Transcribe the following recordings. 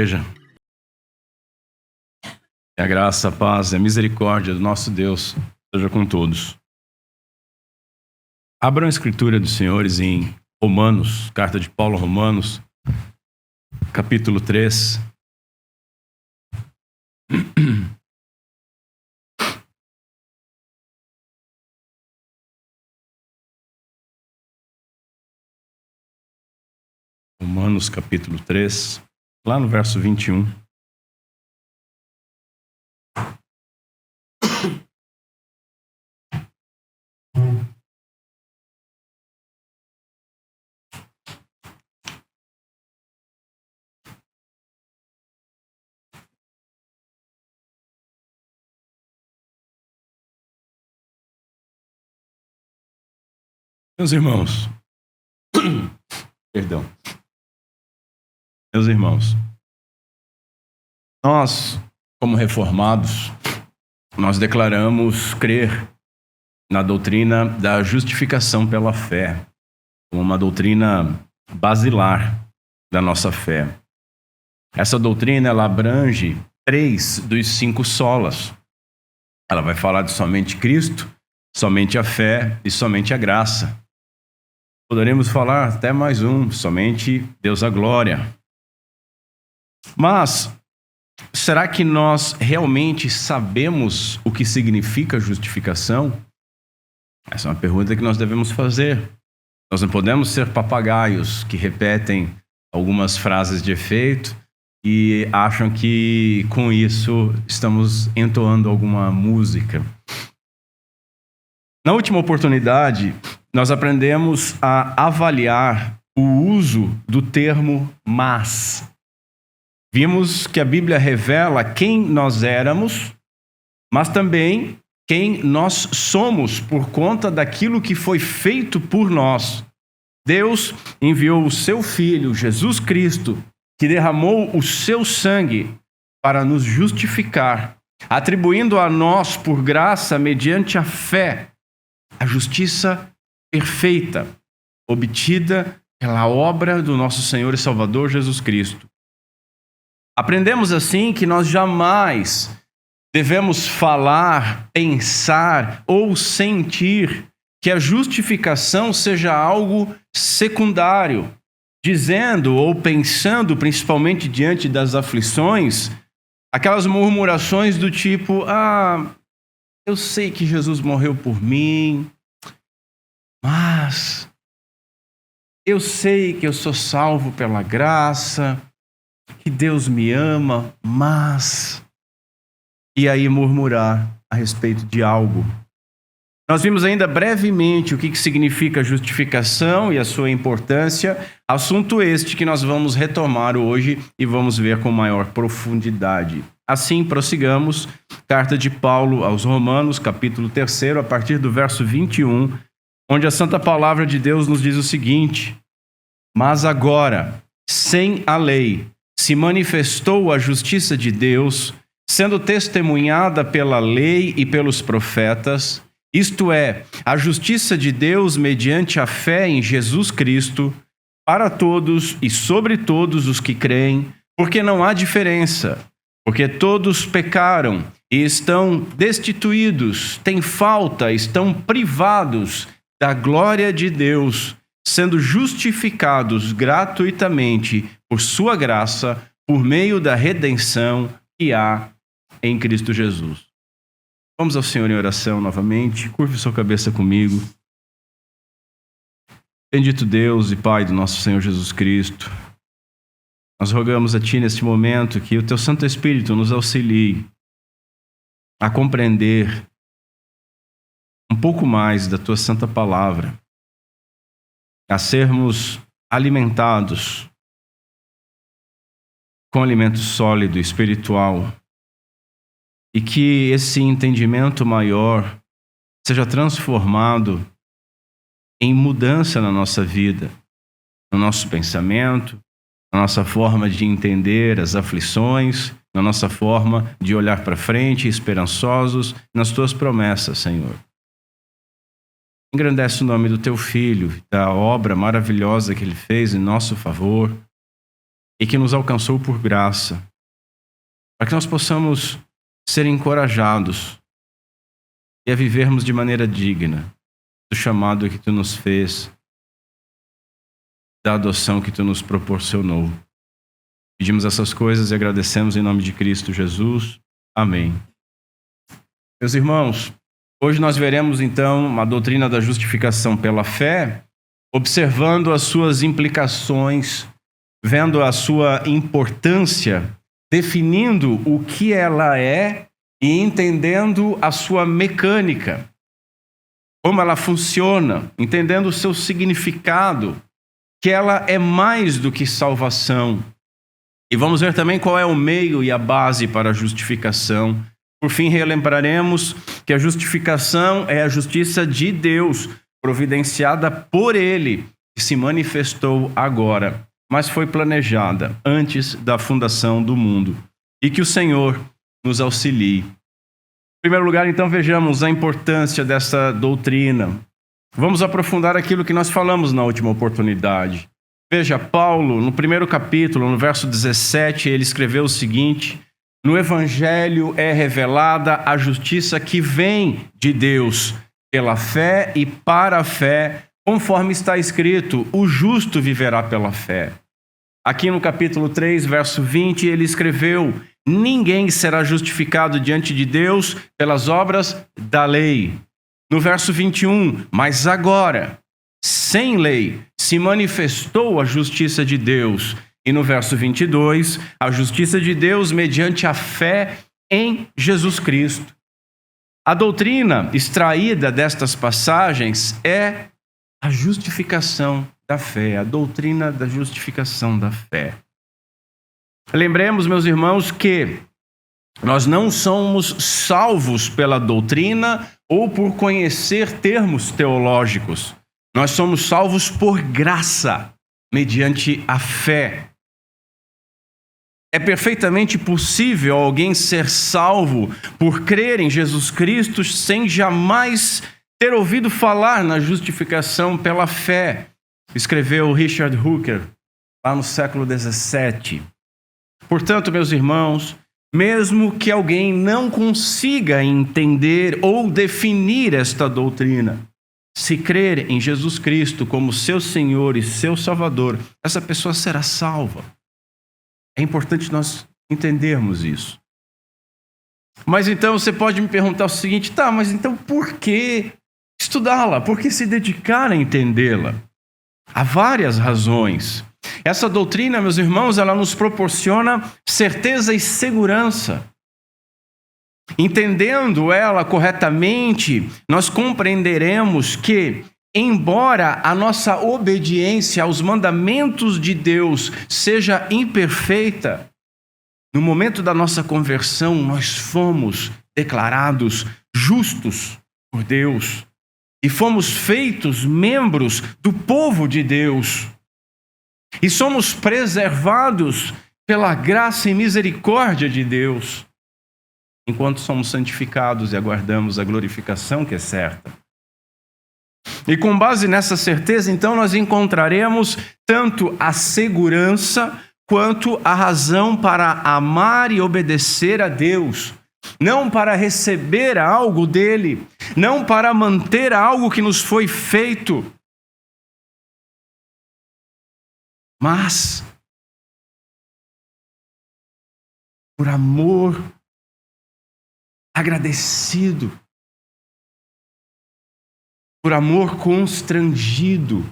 igreja. Que a graça, a paz e a misericórdia do nosso Deus seja com todos. Abram a escritura dos senhores em Romanos, carta de Paulo a Romanos, capítulo 3. Romanos, capítulo 3, lá no verso 21. Meus irmãos, meus irmãos, nós, como reformados, nós declaramos crer na doutrina da justificação pela fé, como uma doutrina basilar da nossa fé. Essa doutrina, ela abrange 3 dos 5 solas. Ela vai falar de somente Cristo, somente a fé e somente a graça. Poderemos falar até mais um, somente Deus a glória. Mas, será que nós realmente sabemos o que significa justificação? Essa é uma pergunta que nós devemos fazer. Nós não podemos ser papagaios que repetem algumas frases de efeito e acham que com isso estamos entoando alguma música. Na última oportunidade, nós aprendemos a avaliar o uso do termo mas. Vimos que a Bíblia revela quem nós éramos, mas também quem nós somos por conta daquilo que foi feito por nós. Deus enviou o seu Filho, Jesus Cristo, que derramou o seu sangue para nos justificar, atribuindo a nós, por graça, mediante a fé, a justiça perfeita, obtida pela obra do nosso Senhor e Salvador Jesus Cristo. Aprendemos assim que nós jamais devemos falar, pensar ou sentir que a justificação seja algo secundário, dizendo ou pensando, principalmente diante das aflições, aquelas murmurações do tipo: eu sei que Jesus morreu por mim, mas eu sei que eu sou salvo pela graça, que Deus me ama, mas... E aí murmurar a respeito de algo. Nós vimos ainda brevemente o que significa justificação e a sua importância, assunto este que nós vamos retomar hoje e vamos ver com maior profundidade. Assim, prossigamos, carta de Paulo aos Romanos, capítulo 3, a partir do verso 21, onde a Santa Palavra de Deus nos diz o seguinte: mas agora, sem a lei, se manifestou a justiça de Deus, sendo testemunhada pela lei e pelos profetas, isto é, a justiça de Deus mediante a fé em Jesus Cristo, para todos e sobre todos os que creem, porque não há diferença, porque todos pecaram e estão destituídos, têm falta, estão privados da glória de Deus, sendo justificados gratuitamente por sua graça, por meio da redenção que há em Cristo Jesus. Vamos ao Senhor em oração novamente. Curve sua cabeça comigo. Bendito Deus e Pai do nosso Senhor Jesus Cristo, nós rogamos a Ti neste momento que o Teu Santo Espírito nos auxilie a compreender um pouco mais da Tua Santa Palavra, a sermos alimentados com alimento sólido, espiritual, e que esse entendimento maior seja transformado em mudança na nossa vida, no nosso pensamento, na nossa forma de entender as aflições, na nossa forma de olhar para frente, esperançosos nas Tuas promessas, Senhor. Engrandece o nome do Teu Filho, da obra maravilhosa que Ele fez em nosso favor, e que nos alcançou por graça, para que nós possamos ser encorajados e a vivermos de maneira digna do chamado que Tu nos fez, da adoção que Tu nos proporcionou. Pedimos essas coisas e agradecemos em nome de Cristo Jesus. Amém. Meus irmãos, hoje nós veremos então a doutrina da justificação pela fé, observando as suas implicações, vendo a sua importância, definindo o que ela é e entendendo a sua mecânica, como ela funciona, entendendo o seu significado, que ela é mais do que salvação. E vamos ver também qual é o meio e a base para a justificação. Por fim, relembraremos que a justificação é a justiça de Deus, providenciada por Ele, que se manifestou agora, mas foi planejada antes da fundação do mundo. E que o Senhor nos auxilie. Em primeiro lugar, então, vejamos a importância dessa doutrina. Vamos aprofundar aquilo que nós falamos na última oportunidade. Veja, Paulo, no primeiro capítulo, no verso 17, ele escreveu o seguinte: no Evangelho é revelada a justiça que vem de Deus, pela fé e para a fé, conforme está escrito, o justo viverá pela fé. Aqui no capítulo 3, verso 20, ele escreveu: ninguém será justificado diante de Deus pelas obras da lei. No verso 21, mas agora, sem lei, se manifestou a justiça de Deus. E no verso 22, a justiça de Deus mediante a fé em Jesus Cristo. A doutrina extraída destas passagens é a justificação da fé, a doutrina da justificação da fé. Lembremos, meus irmãos, que nós não somos salvos pela doutrina ou por conhecer termos teológicos. Nós somos salvos por graça, mediante a fé. É perfeitamente possível alguém ser salvo por crer em Jesus Cristo sem jamais ter ouvido falar na justificação pela fé, escreveu Richard Hooker, lá no século XVII. Portanto, meus irmãos, mesmo que alguém não consiga entender ou definir esta doutrina, se crer em Jesus Cristo como seu Senhor e seu Salvador, essa pessoa será salva. É importante nós entendermos isso. Mas então você pode me perguntar o seguinte: tá, mas então por que estudá-la? Por que se dedicar a entendê-la? Há várias razões. Essa doutrina, meus irmãos, ela nos proporciona certeza e segurança. Entendendo ela corretamente, nós compreenderemos que, embora a nossa obediência aos mandamentos de Deus seja imperfeita, no momento da nossa conversão, nós fomos declarados justos por Deus e fomos feitos membros do povo de Deus. E somos preservados pela graça e misericórdia de Deus, enquanto somos santificados e aguardamos a glorificação que é certa. E com base nessa certeza, então, nós encontraremos tanto a segurança quanto a razão para amar e obedecer a Deus. Não para receber algo dele, não para manter algo que nos foi feito, mas por amor agradecido, por amor constrangido,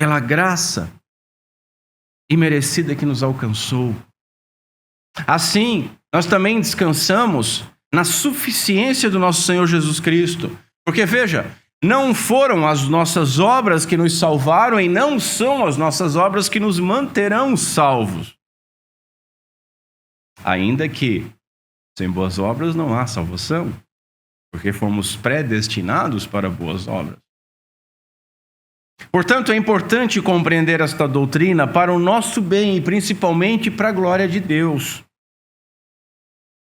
pela graça imerecida que nos alcançou. Assim, nós também descansamos na suficiência do nosso Senhor Jesus Cristo. Porque, veja, não foram as nossas obras que nos salvaram e não são as nossas obras que nos manterão salvos. Ainda que, sem boas obras não há salvação, porque fomos predestinados para boas obras. Portanto, é importante compreender esta doutrina para o nosso bem e principalmente para a glória de Deus.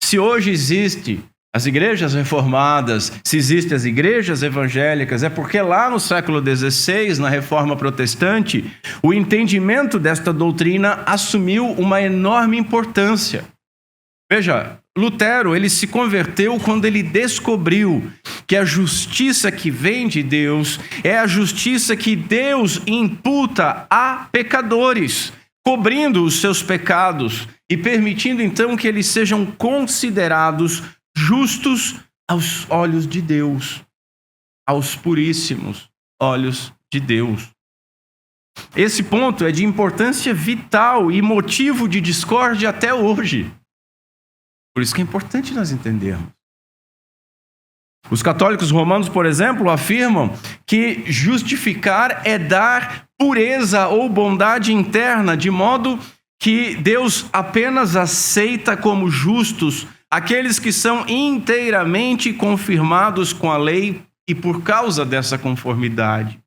Se hoje existe As igrejas reformadas, se existem as igrejas evangélicas, é porque lá no século XVI, na Reforma Protestante, o entendimento desta doutrina assumiu uma enorme importância. Veja, Lutero, ele se converteu quando ele descobriu que a justiça que vem de Deus é a justiça que Deus imputa a pecadores, cobrindo os seus pecados e permitindo então que eles sejam considerados justos aos olhos de Deus, aos puríssimos olhos de Deus. Esse ponto é de importância vital e motivo de discórdia até hoje. Por isso que é importante nós entendermos. Os católicos romanos, por exemplo, afirmam que justificar é dar pureza ou bondade interna, de modo que Deus apenas aceita como justos aqueles que são inteiramente confirmados com a lei e por causa dessa conformidade.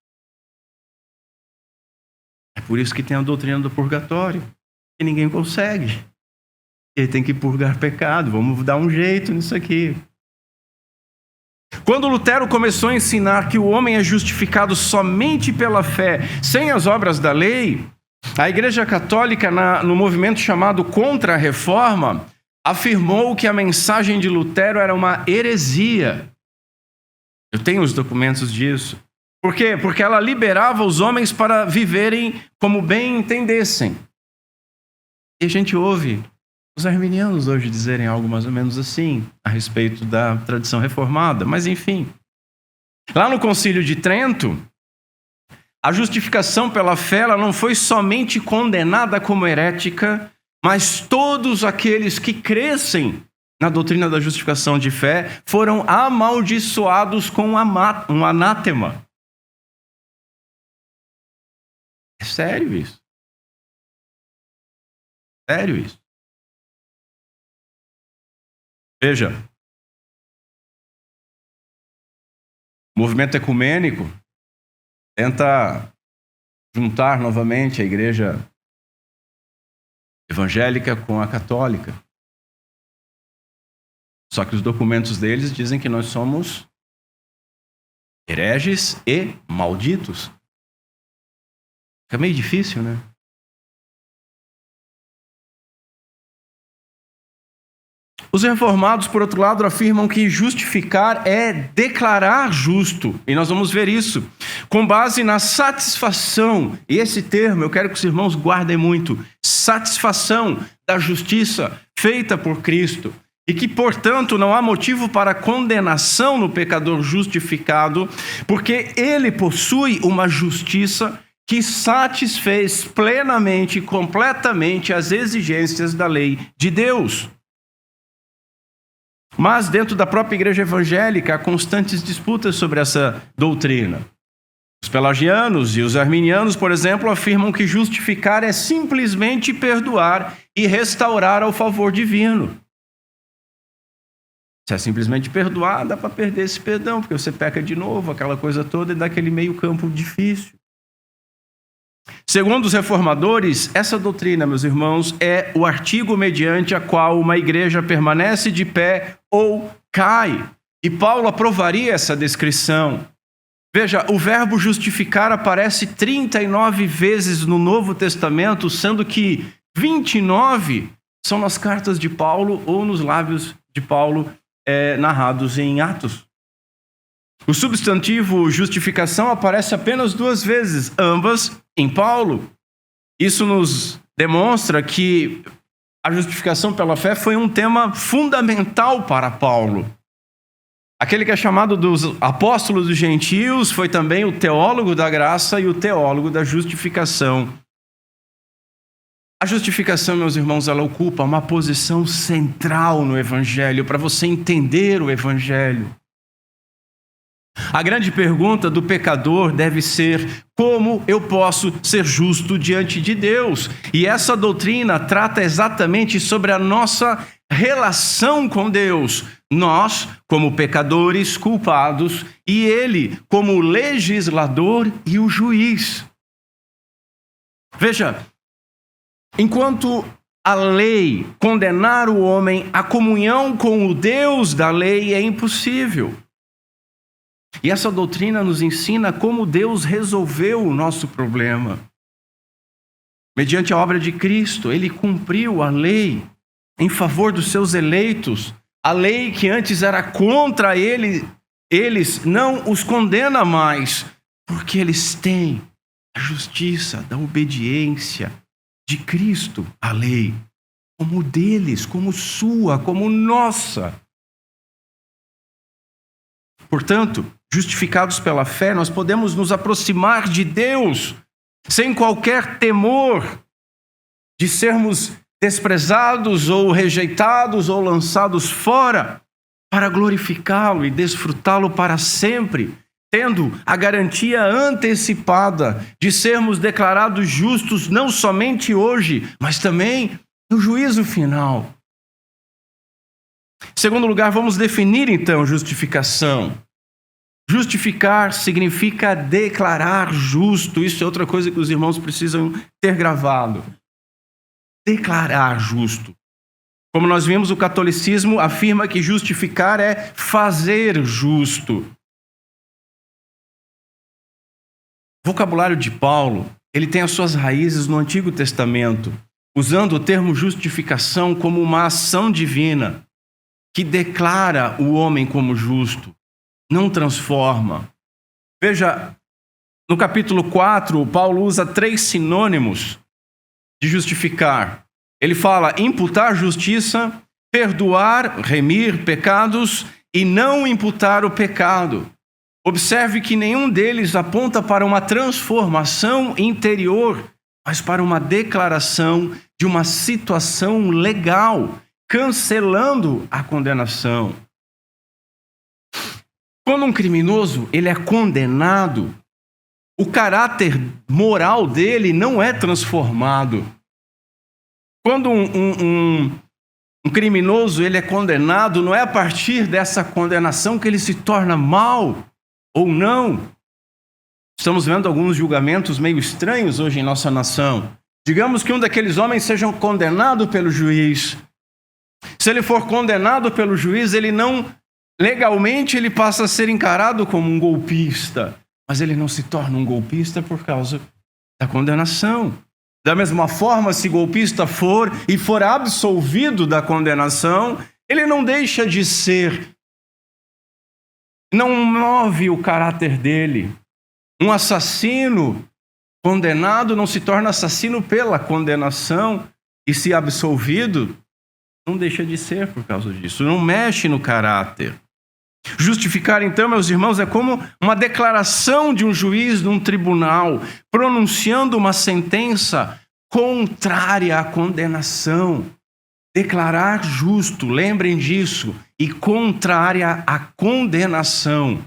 É por isso que tem a doutrina do purgatório, que ninguém consegue. Ele tem que purgar pecado, vamos dar um jeito nisso aqui. Quando Lutero começou a ensinar que o homem é justificado somente pela fé, sem as obras da lei, a Igreja Católica, no movimento chamado Contra-Reforma, afirmou que a mensagem de Lutero era uma heresia. Eu tenho os documentos disso. Por quê? Porque ela liberava os homens para viverem como bem entendessem. E a gente ouve os arminianos hoje dizerem algo mais ou menos assim, a respeito da tradição reformada, mas enfim. Lá no Concílio de Trento, a justificação pela fé ela não foi somente condenada como herética, mas todos aqueles que crescem na doutrina da justificação de fé foram amaldiçoados com um anátema. É sério isso. Sério isso. Veja, o movimento ecumênico tenta juntar novamente a igreja evangélica com a católica. Só que os documentos deles dizem que nós somos hereges e malditos. Fica meio difícil, né? Os reformados, por outro lado, afirmam que justificar é declarar justo. E nós vamos ver isso com base na satisfação. E esse termo eu quero que os irmãos guardem muito. Satisfação da justiça feita por Cristo. E que, portanto, não há motivo para condenação no pecador justificado, porque ele possui uma justiça que satisfez plenamente e completamente as exigências da lei de Deus. Mas dentro da própria igreja evangélica há constantes disputas sobre essa doutrina. Os pelagianos e os arminianos, por exemplo, afirmam que justificar é simplesmente perdoar e restaurar ao favor divino. Se é simplesmente perdoar, dá para perder esse perdão, porque você peca de novo, aquela coisa toda, e dá aquele meio campo difícil. Segundo os reformadores, essa doutrina, meus irmãos, é o artigo mediante a qual uma igreja permanece de pé ou cai. E Paulo aprovaria essa descrição. Veja, o verbo justificar aparece 39 vezes no Novo Testamento, sendo que 29 são nas cartas de Paulo ou nos lábios de Paulo narrados em Atos. O substantivo justificação aparece apenas 2 vezes, ambas em Paulo. Isso nos demonstra que a justificação pela fé foi um tema fundamental para Paulo. Aquele que é chamado dos apóstolos dos gentios foi também o teólogo da graça e o teólogo da justificação. A justificação, meus irmãos, ela ocupa uma posição central no Evangelho, para você entender o Evangelho. A grande pergunta do pecador deve ser: como eu posso ser justo diante de Deus? E essa doutrina trata exatamente sobre a nossa relação com Deus. Nós, como pecadores culpados, e Ele, como o legislador e o juiz. Veja, enquanto a lei condenar o homem à comunhão com o Deus da lei é impossível. E essa doutrina nos ensina como Deus resolveu o nosso problema. Mediante a obra de Cristo, ele cumpriu a lei em favor dos seus eleitos. A lei que antes era contra eles não os condena mais, porque eles têm a justiça da obediência de Cristo à lei, como deles, como sua, como nossa. Portanto, justificados pela fé, nós podemos nos aproximar de Deus sem qualquer temor de sermos desprezados ou rejeitados ou lançados fora, para glorificá-lo e desfrutá-lo para sempre, tendo a garantia antecipada de sermos declarados justos não somente hoje, mas também no juízo final. Em segundo lugar, vamos definir então justificação. Justificar significa declarar justo. Isso é outra coisa que os irmãos precisam ter gravado. Declarar justo. Como nós vimos, o catolicismo afirma que justificar é fazer justo. O vocabulário de Paulo, ele tem as suas raízes no Antigo Testamento, usando o termo justificação como uma ação divina que declara o homem como justo, não transforma. Veja, no capítulo 4, Paulo usa 3 sinônimos de justificar. Ele fala imputar justiça, perdoar, remir pecados e não imputar o pecado. Observe que nenhum deles aponta para uma transformação interior, mas para uma declaração de uma situação legal, cancelando a condenação. Quando um criminoso ele é condenado, o caráter moral dele não é transformado. Quando um criminoso ele é condenado, não é a partir dessa condenação que ele se torna mau ou não. Estamos vendo alguns julgamentos meio estranhos hoje em nossa nação. Digamos que um daqueles homens seja condenado pelo juiz. Se ele for condenado pelo juiz, ele não, legalmente, ele passa a ser encarado como um golpista. Mas ele não se torna um golpista por causa da condenação. Da mesma forma, se golpista for e for absolvido da condenação, ele não deixa de ser. Não move o caráter dele. Um assassino condenado não se torna assassino pela condenação e, se absolvido, não deixa de ser por causa disso. Não mexe no caráter. Justificar, então, meus irmãos, é como uma declaração de um juiz num tribunal, pronunciando uma sentença contrária à condenação. Declarar justo, lembrem disso, e contrária à condenação.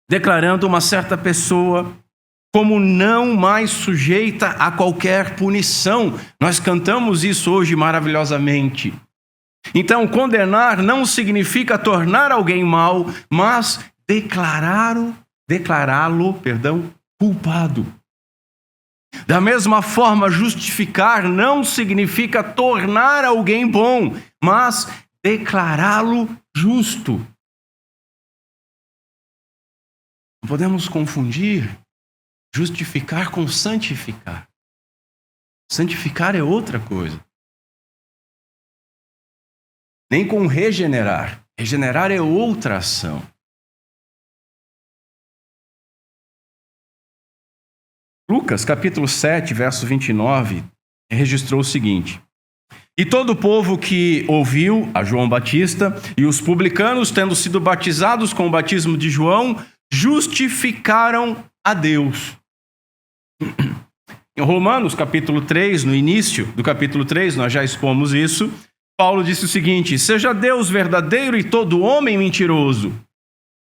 Declarando uma certa pessoa como não mais sujeita a qualquer punição. Nós cantamos isso hoje maravilhosamente. Então, condenar não significa tornar alguém mau, mas declará-lo, culpado. Da mesma forma, justificar não significa tornar alguém bom, mas declará-lo justo. Não podemos confundir justificar com santificar. Santificar é outra coisa. Nem com regenerar. Regenerar é outra ação. Lucas, capítulo 7, verso 29, registrou o seguinte: E todo o povo que ouviu a João Batista e os publicanos, tendo sido batizados com o batismo de João, justificaram a Deus. Em Romanos, capítulo 3, no início do capítulo 3, nós já expomos isso, Paulo disse o seguinte: seja Deus verdadeiro e todo homem mentiroso,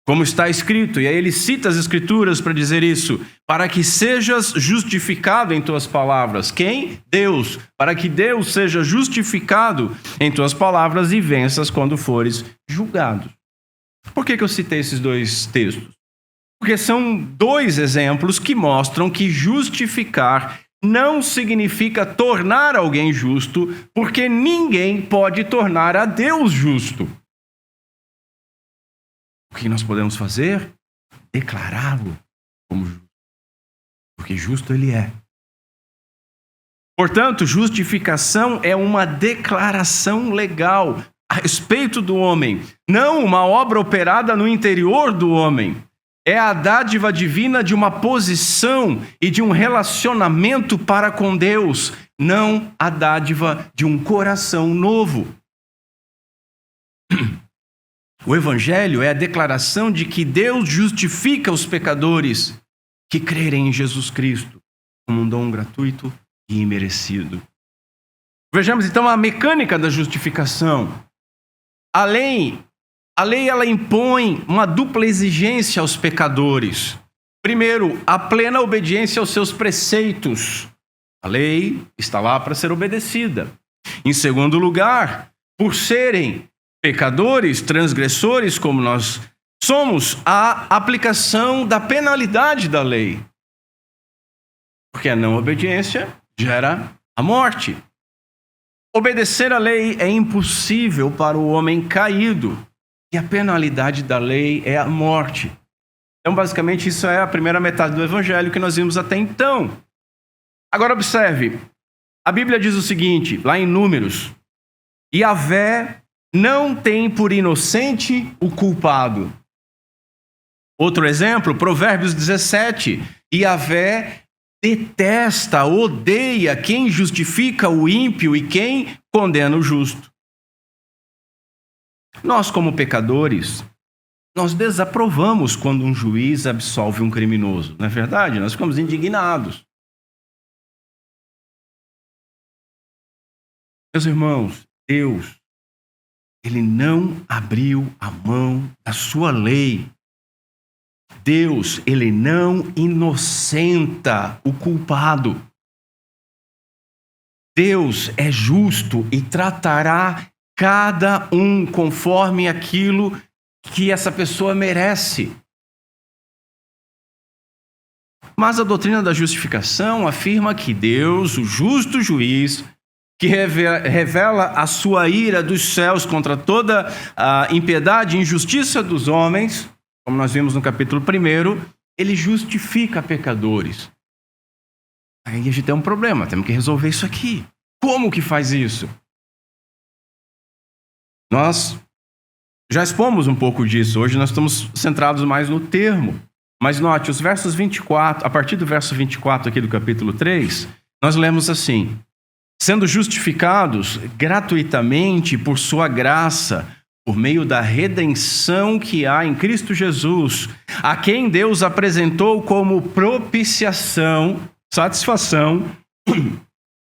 como está escrito, e aí ele cita as escrituras para dizer isso, para que sejas justificado em tuas palavras. Quem? Deus. Para que Deus seja justificado em tuas palavras e venças quando fores julgado. Por que eu citei esses 2 textos? Porque são 2 exemplos que mostram que justificar não significa tornar alguém justo, porque ninguém pode tornar a Deus justo. O que nós podemos fazer? Declará-lo como justo, porque justo ele é. Portanto, justificação é uma declaração legal a respeito do homem, não uma obra operada no interior do homem. É a dádiva divina de uma posição e de um relacionamento para com Deus, não a dádiva de um coração novo. O Evangelho é a declaração de que Deus justifica os pecadores que crerem em Jesus Cristo como um dom gratuito e imerecido. Vejamos então a mecânica da justificação. A lei ela impõe uma dupla exigência aos pecadores. Primeiro, a plena obediência aos seus preceitos. A lei está lá para ser obedecida. Em segundo lugar, por serem pecadores, transgressores, como nós somos, a aplicação da penalidade da lei. Porque a não obediência gera a morte. Obedecer à lei é impossível para o homem caído, e a penalidade da lei é a morte. Então, basicamente, isso é a primeira metade do Evangelho que nós vimos até então. Agora, observe, a Bíblia diz o seguinte, lá em Números: Yahvé não tem por inocente o culpado. Outro exemplo, Provérbios 17, Yahvé detesta, odeia quem justifica o ímpio e quem condena o justo. Nós, como pecadores, nós desaprovamos quando um juiz absolve um criminoso, não é verdade? Nós ficamos indignados. Meus irmãos, Deus, Ele não abriu a mão da sua lei. Deus, Ele não inocenta o culpado. Deus é justo e tratará cada um conforme aquilo que essa pessoa merece. Mas a doutrina da justificação afirma que Deus, o justo juiz, que revela a sua ira dos céus contra toda a impiedade e injustiça dos homens, como nós vimos no capítulo 1, ele justifica pecadores. Aí a gente tem um problema, temos que resolver isso aqui. Como que faz isso? Nós já expomos um pouco disso, hoje nós estamos centrados mais no termo. Mas note, os versos 24, a partir do verso 24 aqui do capítulo 3, nós lemos assim: sendo justificados gratuitamente por sua graça, por meio da redenção que há em Cristo Jesus, a quem Deus apresentou como propiciação, satisfação,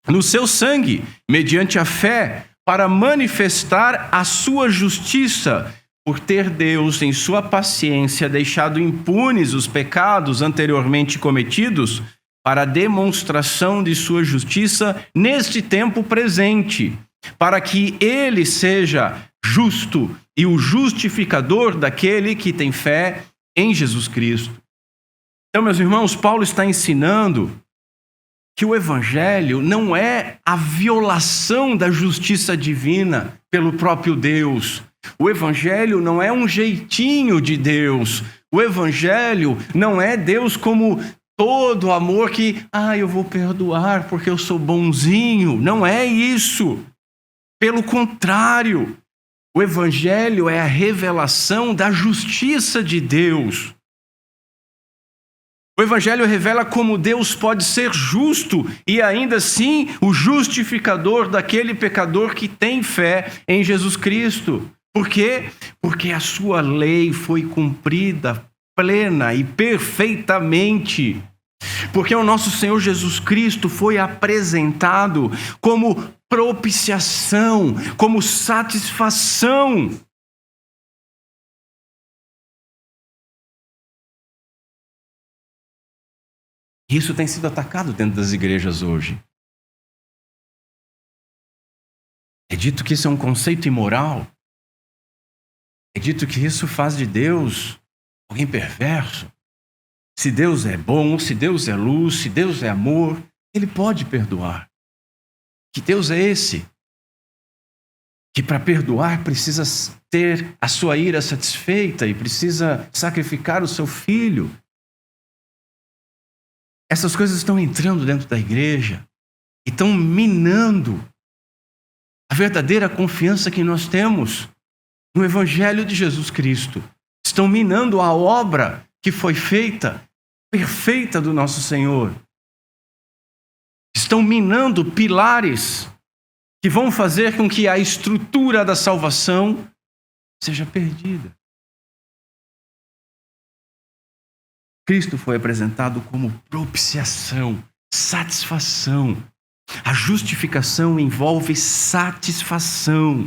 no seu sangue, mediante a fé, para manifestar a sua justiça, por ter Deus, em sua paciência, deixado impunes os pecados anteriormente cometidos, para a demonstração de sua justiça neste tempo presente, para que ele seja justo e o justificador daquele que tem fé em Jesus Cristo. Então, meus irmãos, Paulo está ensinando que o Evangelho não é a violação da justiça divina pelo próprio Deus. O Evangelho não é um jeitinho de Deus. O Evangelho não é Deus como todo amor que, eu vou perdoar porque eu sou bonzinho. Não é isso. Pelo contrário, o Evangelho é a revelação da justiça de Deus. O Evangelho revela como Deus pode ser justo e ainda assim o justificador daquele pecador que tem fé em Jesus Cristo. Por quê? Porque a sua lei foi cumprida plena e perfeitamente. Porque o nosso Senhor Jesus Cristo foi apresentado como propiciação, como satisfação. Isso tem sido atacado dentro das igrejas hoje. É dito que isso é um conceito imoral. É dito que isso faz de Deus alguém perverso. Se Deus é bom, se Deus é luz, se Deus é amor, Ele pode perdoar. Que Deus é esse? Que para perdoar precisa ter a sua ira satisfeita e precisa sacrificar o seu filho. Essas coisas estão entrando dentro da igreja e estão minando a verdadeira confiança que nós temos no Evangelho de Jesus Cristo. Estão minando a obra que foi feita, perfeita do nosso Senhor. Estão minando pilares que vão fazer com que a estrutura da salvação seja perdida. Cristo foi apresentado como propiciação, satisfação. A justificação envolve satisfação.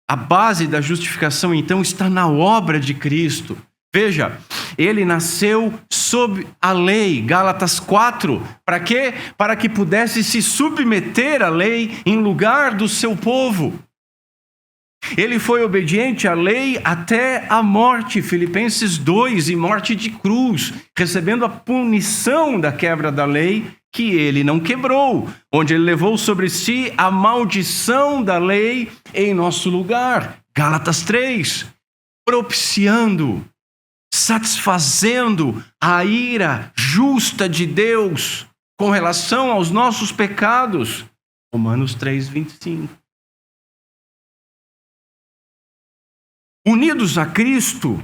A base da justificação, então, está na obra de Cristo. Veja, ele nasceu sob a lei, Gálatas 4. Para quê? Para que pudesse se submeter à lei em lugar do seu povo. Ele foi obediente à lei até a morte, Filipenses 2, e morte de cruz, recebendo a punição da quebra da lei que ele não quebrou, onde ele levou sobre si a maldição da lei em nosso lugar, Gálatas 3, propiciando, satisfazendo a ira justa de Deus com relação aos nossos pecados, Romanos 3, 25. Unidos a Cristo,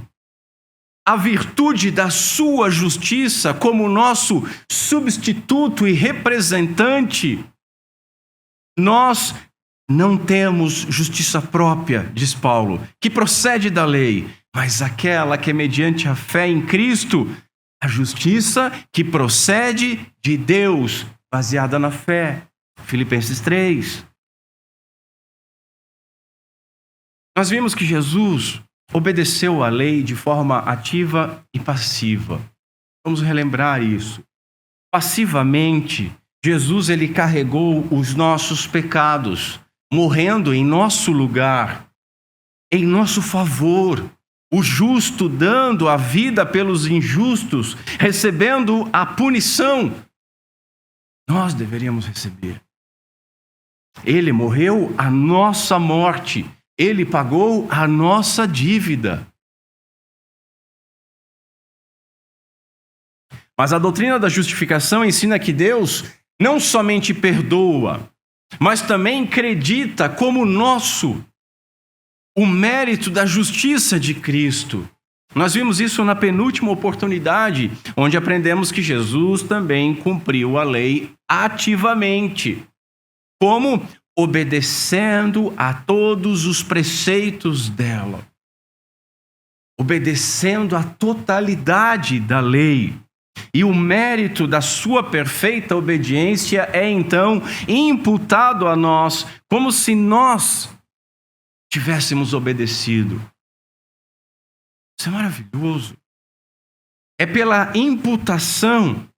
a virtude da sua justiça como nosso substituto e representante, nós não temos justiça própria, diz Paulo, que procede da lei, mas aquela que é mediante a fé em Cristo, a justiça que procede de Deus, baseada na fé. Filipenses 3. Nós vimos que Jesus obedeceu à lei de forma ativa e passiva. Vamos relembrar isso. Passivamente, Jesus ele carregou os nossos pecados, morrendo em nosso lugar, em nosso favor. O justo dando a vida pelos injustos, recebendo a punição. Nós deveríamos receber. Ele morreu a nossa morte. Ele pagou a nossa dívida. Mas a doutrina da justificação ensina que Deus não somente perdoa, mas também acredita como nosso o mérito da justiça de Cristo. Nós vimos isso na penúltima oportunidade, onde aprendemos que Jesus também cumpriu a lei ativamente. Como? Obedecendo a todos os preceitos dela. Obedecendo a totalidade da lei. E o mérito da sua perfeita obediência é então imputado a nós, como se nós tivéssemos obedecido. Isso é maravilhoso. É pela imputação,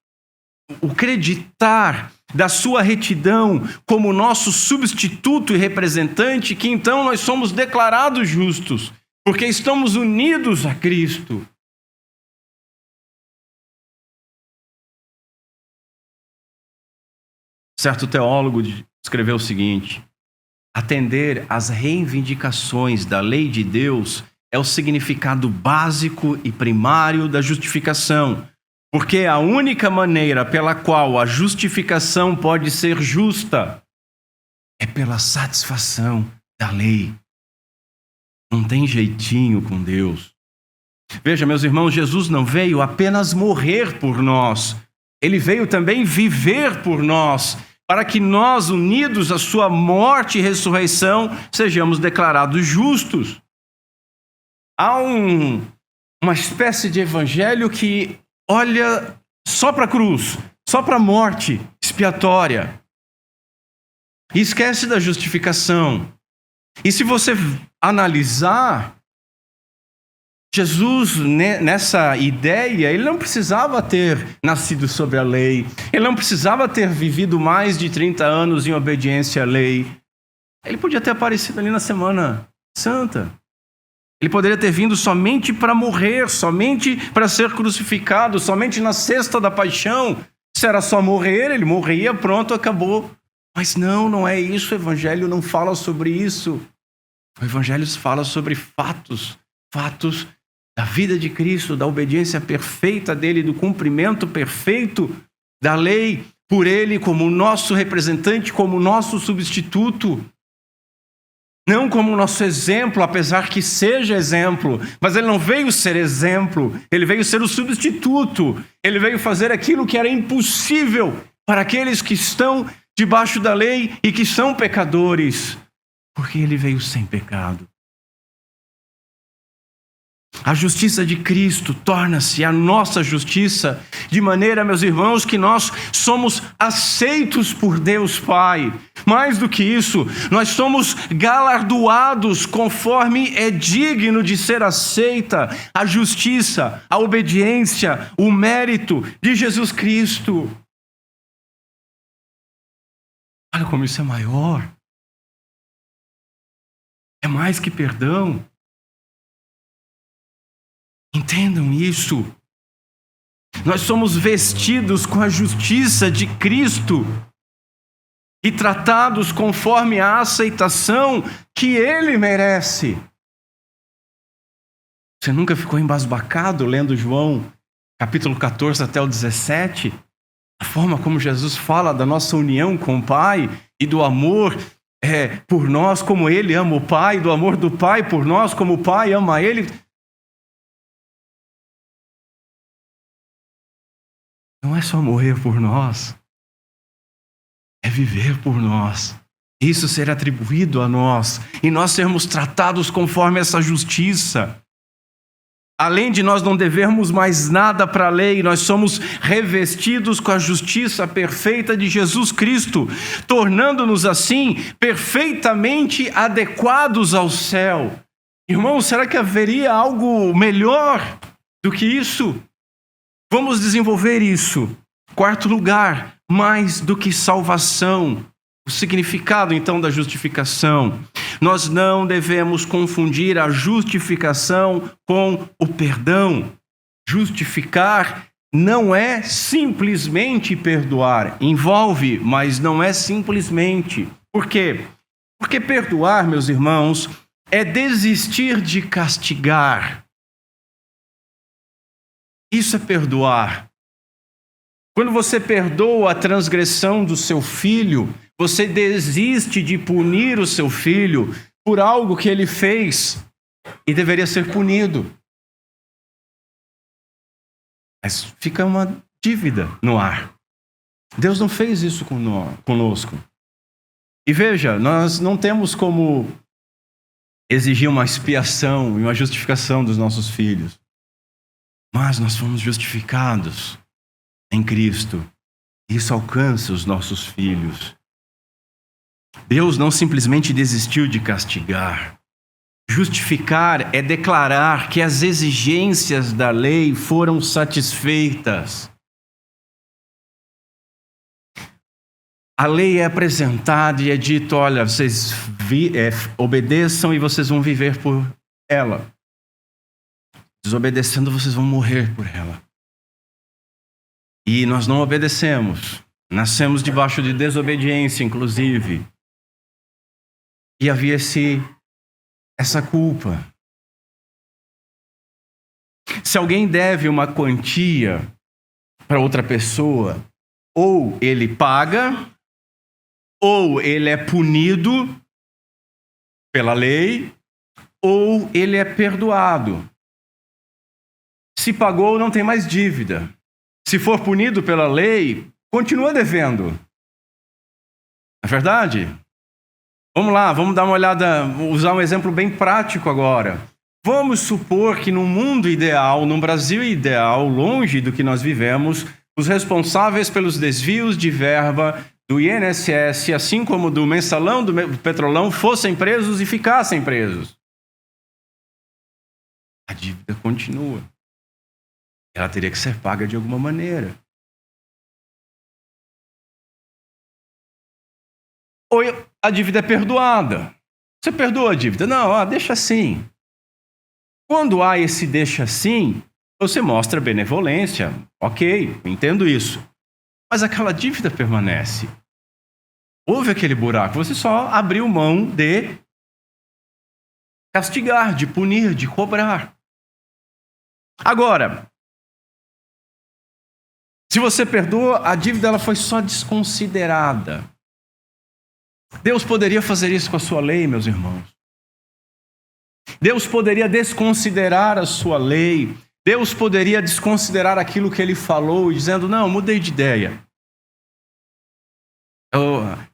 o acreditar da sua retidão como nosso substituto e representante, que então nós somos declarados justos, porque estamos unidos a Cristo. Certo teólogo escreveu o seguinte: atender às reivindicações da lei de Deus é o significado básico e primário da justificação, porque a única maneira pela qual a justificação pode ser justa é pela satisfação da lei. Não tem jeitinho com Deus. Veja, meus irmãos, Jesus não veio apenas morrer por nós, ele veio também viver por nós, para que nós, unidos à sua morte e ressurreição, sejamos declarados justos. Há uma espécie de evangelho que olha só para a cruz, só para a morte expiatória, e esquece da justificação. E se você analisar, Jesus, nessa ideia, ele não precisava ter nascido sob a lei, ele não precisava ter vivido mais de 30 anos em obediência à lei. Ele podia ter aparecido ali na Semana Santa. Ele poderia ter vindo somente para morrer, somente para ser crucificado, somente na sexta da paixão, Se era só morrer, ele morria, pronto, acabou. Mas não é isso. O Evangelho não fala sobre isso. O Evangelho fala sobre fatos da vida de Cristo, da obediência perfeita dele, do cumprimento perfeito da lei, por ele como nosso representante, como nosso substituto. Não como nosso exemplo, apesar que seja exemplo, mas ele não veio ser exemplo, ele veio ser o substituto, ele veio fazer aquilo que era impossível para aqueles que estão debaixo da lei e que são pecadores, porque ele veio sem pecado. A justiça de Cristo torna-se a nossa justiça, de maneira, meus irmãos, que nós somos aceitos por Deus Pai. Mais do que isso, nós somos galardoados conforme é digno de ser aceita a justiça, a obediência, o mérito de Jesus Cristo. Olha como isso é maior. É mais que perdão. Entendam isso. Nós somos vestidos com a justiça de Cristo e tratados conforme a aceitação que Ele merece. Você nunca ficou embasbacado lendo João, capítulo 14 até o 17? A forma como Jesus fala da nossa união com o Pai e do amor por nós, como Ele ama o Pai, do amor do Pai por nós, como o Pai ama Ele. Não é só morrer por nós, é viver por nós. Isso ser atribuído a nós e nós sermos tratados conforme essa justiça. Além de nós não devermos mais nada para a lei, nós somos revestidos com a justiça perfeita de Jesus Cristo, tornando-nos assim perfeitamente adequados ao céu. Irmão, será que haveria algo melhor do que isso? Vamos desenvolver isso. Quarto lugar, mais do que salvação. O significado, então, da justificação. Nós não devemos confundir a justificação com o perdão. Justificar não é simplesmente perdoar. Envolve, mas não é simplesmente. Por quê? Porque perdoar, meus irmãos, é desistir de castigar. Isso é perdoar. Quando você perdoa a transgressão do seu filho, você desiste de punir o seu filho por algo que ele fez e deveria ser punido. Mas fica uma dívida no ar. Deus não fez isso conosco. E veja, nós não temos como exigir uma expiação e uma justificação dos nossos filhos. Mas nós fomos justificados em Cristo. Isso alcança os nossos filhos. Deus não simplesmente desistiu de castigar. Justificar é declarar que as exigências da lei foram satisfeitas. A lei é apresentada e é dito, olha, vocês obedeçam e vocês vão viver por ela. Desobedecendo, vocês vão morrer por ela. E nós não obedecemos. Nascemos debaixo de desobediência, inclusive. E havia essa culpa. Se alguém deve uma quantia para outra pessoa, ou ele paga, ou ele é punido pela lei, ou ele é perdoado. Se pagou, não tem mais dívida. Se for punido pela lei, continua devendo. Não é verdade? Vamos lá, vamos dar uma olhada, usar um exemplo bem prático agora. Vamos supor que num mundo ideal, num Brasil ideal, longe do que nós vivemos, os responsáveis pelos desvios de verba do INSS, assim como do mensalão do Petrolão, fossem presos e ficassem presos. A dívida continua. Ela teria que ser paga de alguma maneira. Ou a dívida é perdoada. Você perdoa a dívida? Não, deixa assim. Quando há esse deixa assim, você mostra benevolência. Ok, entendo isso. mas aquela dívida permanece. Houve aquele buraco, você só abriu mão de castigar, de punir, de cobrar. Agora, se você perdoa, a dívida ela foi só desconsiderada. Deus poderia fazer isso com a sua lei, meus irmãos. Deus poderia desconsiderar a sua lei. Deus poderia desconsiderar aquilo que ele falou, dizendo, não, mudei de ideia.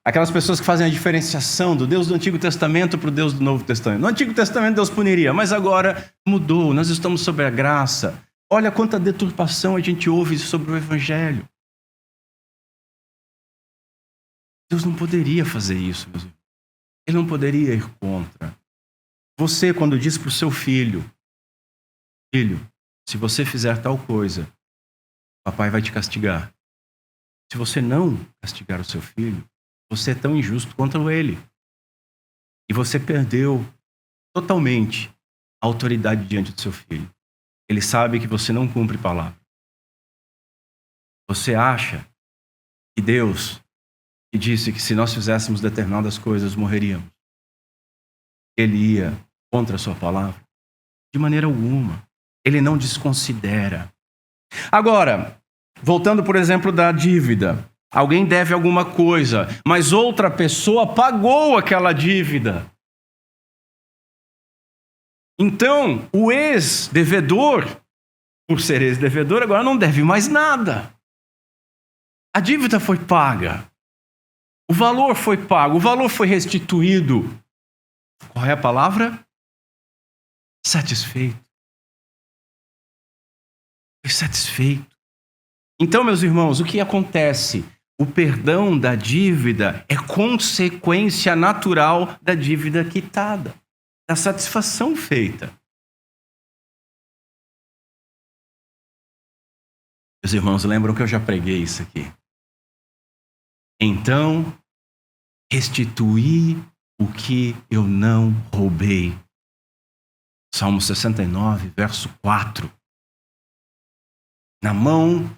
Aquelas pessoas que fazem a diferenciação do Deus do Antigo Testamento para o Deus do Novo Testamento. No Antigo Testamento Deus puniria, mas agora mudou, nós estamos sob a graça. Olha quanta deturpação a gente ouve sobre o Evangelho. Deus não poderia fazer isso, meus irmãos. Ele não poderia ir contra. Você, quando diz para o seu filho, filho, se você fizer tal coisa, papai vai te castigar. Se você não castigar o seu filho, você é tão injusto quanto ele. E você perdeu totalmente a autoridade diante do seu filho. Ele sabe que você não cumpre palavra. Você acha que Deus, que disse que se nós fizéssemos determinadas coisas, morreríamos, ele ia contra a sua palavra? De maneira alguma. Ele não desconsidera. Agora, voltando, por exemplo, da dívida. Alguém deve alguma coisa, mas outra pessoa pagou aquela dívida. Então, o ex-devedor, por ser ex-devedor, agora não deve mais nada. A dívida foi paga. O valor foi pago, o valor foi restituído. Qual é a palavra? Satisfeito. Foi satisfeito. Então, meus irmãos, o que acontece? O perdão da dívida é consequência natural da dívida quitada, da satisfação feita. Meus irmãos, lembram que eu já preguei isso aqui? Então, restituí o que eu não roubei. Salmo 69, verso 4. Na mão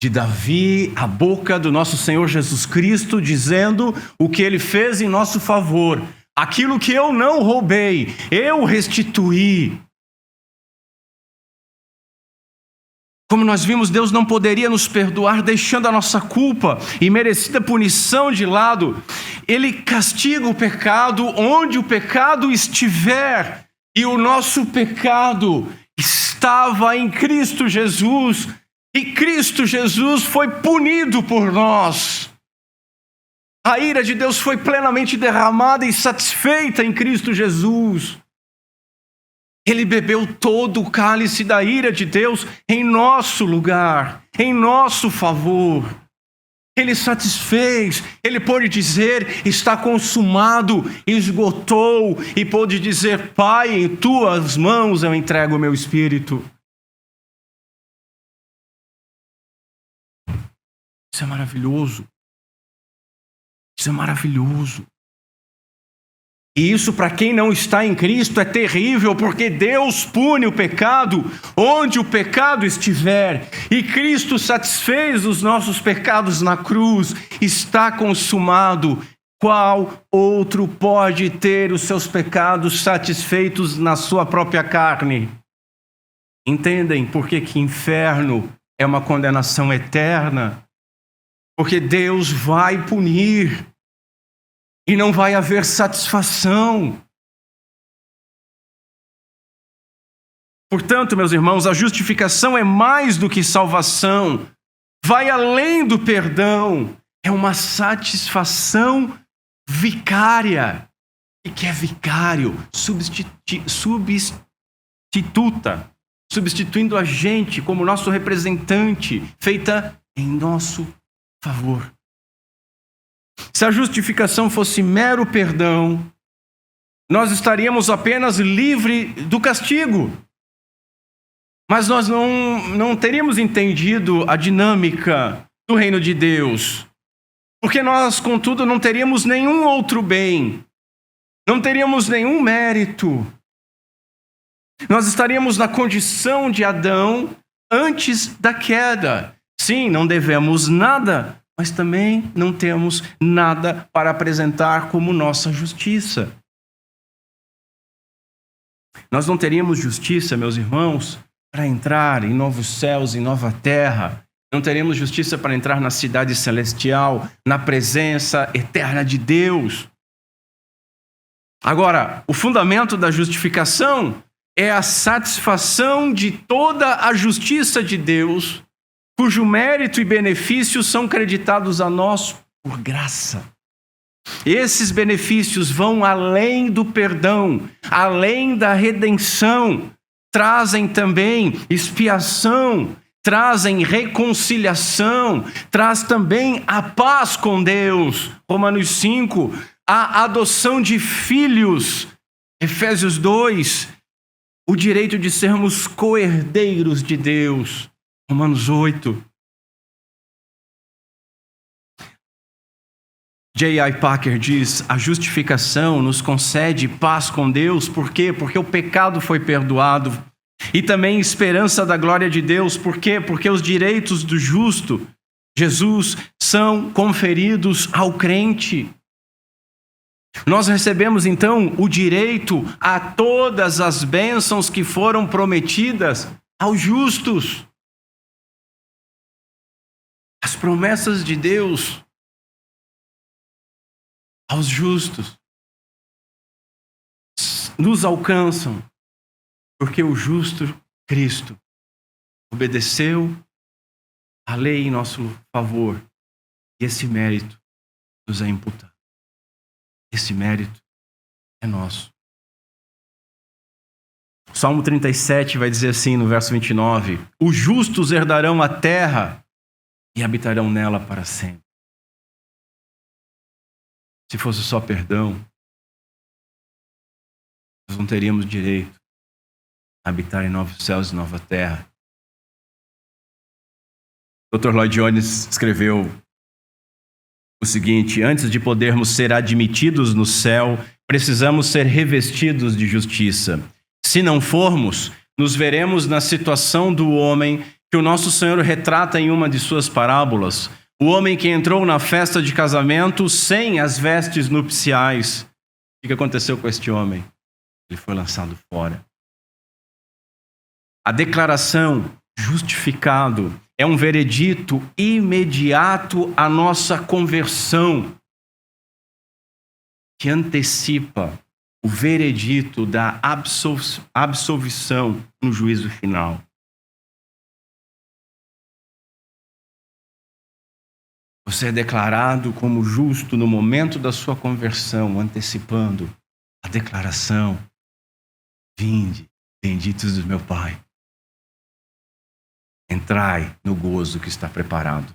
de Davi, a boca do nosso Senhor Jesus Cristo, dizendo o que ele fez em nosso favor. Aquilo que eu não roubei, eu restituí. Como nós vimos, Deus não poderia nos perdoar deixando a nossa culpa e merecida punição de lado. Ele castiga o pecado onde o pecado estiver. E o nosso pecado estava em Cristo Jesus. E Cristo Jesus foi punido por nós. A ira de Deus foi plenamente derramada e satisfeita em Cristo Jesus. Ele bebeu todo o cálice da ira de Deus em nosso lugar, em nosso favor. Ele satisfez, ele pôde dizer, está consumado, esgotou, e pôde dizer, Pai, em tuas mãos eu entrego o meu espírito. Isso é maravilhoso. Isso é maravilhoso. E isso, para quem não está em Cristo, é terrível, porque Deus pune o pecado onde o pecado estiver. E Cristo satisfez os nossos pecados na cruz. Está consumado. Qual outro pode ter os seus pecados satisfeitos na sua própria carne? Entendem por que inferno é uma condenação eterna? Porque Deus vai punir. E não vai haver satisfação. Portanto, meus irmãos, a justificação é mais do que salvação. Vai além do perdão. É uma satisfação vicária. E que é vicário? Substituindo a gente como nosso representante, feita em nosso favor. Se a justificação fosse mero perdão, nós estaríamos apenas livres do castigo. Mas nós não teríamos entendido a dinâmica do reino de Deus. Porque nós, contudo, não teríamos nenhum outro bem. Não teríamos nenhum mérito. Nós estaríamos na condição de Adão antes da queda. Sim, não devemos nada mas também não temos nada para apresentar como nossa justiça. Nós não teríamos justiça, meus irmãos, para entrar em novos céus, em nova terra. Não teremos justiça para entrar na cidade celestial, na presença eterna de Deus. Agora, o fundamento da justificação é a satisfação de toda a justiça de Deus, cujo mérito e benefício são creditados a nós por graça. Esses benefícios vão além do perdão, além da redenção, trazem também expiação, trazem reconciliação, traz também a paz com Deus. Romanos 5, a adoção de filhos. Efésios 2, o direito de sermos co-herdeiros de Deus. Romanos 8. J.I. Packer diz: a justificação nos concede paz com Deus. Por quê? Porque o pecado foi perdoado. E também esperança da glória de Deus. Por quê? Porque os direitos do justo, Jesus, são conferidos ao crente. Nós recebemos então o direito a todas as bênçãos que foram prometidas aos justos. As promessas de Deus aos justos nos alcançam, porque o justo Cristo obedeceu a lei em nosso favor, e esse mérito nos é imputado. Esse mérito é nosso. Salmo 37 vai dizer assim no verso 29: os justos herdarão a terra e habitarão nela para sempre. Se fosse só perdão, nós não teríamos direito a habitar em novos céus e nova terra. Dr. Lloyd Jones escreveu o seguinte: antes de podermos ser admitidos no céu, precisamos ser revestidos de justiça. Se não formos, nos veremos na situação do homem que o nosso Senhor retrata em uma de suas parábolas. O homem que entrou na festa de casamento sem as vestes nupciais. O que aconteceu com este homem? Ele foi lançado fora. A declaração justificado é um veredito imediato à nossa conversão, que antecipa o veredito da absolvição no juízo final. Você é declarado como justo no momento da sua conversão, antecipando a declaração: vinde, benditos do meu Pai. Entrai no gozo que está preparado.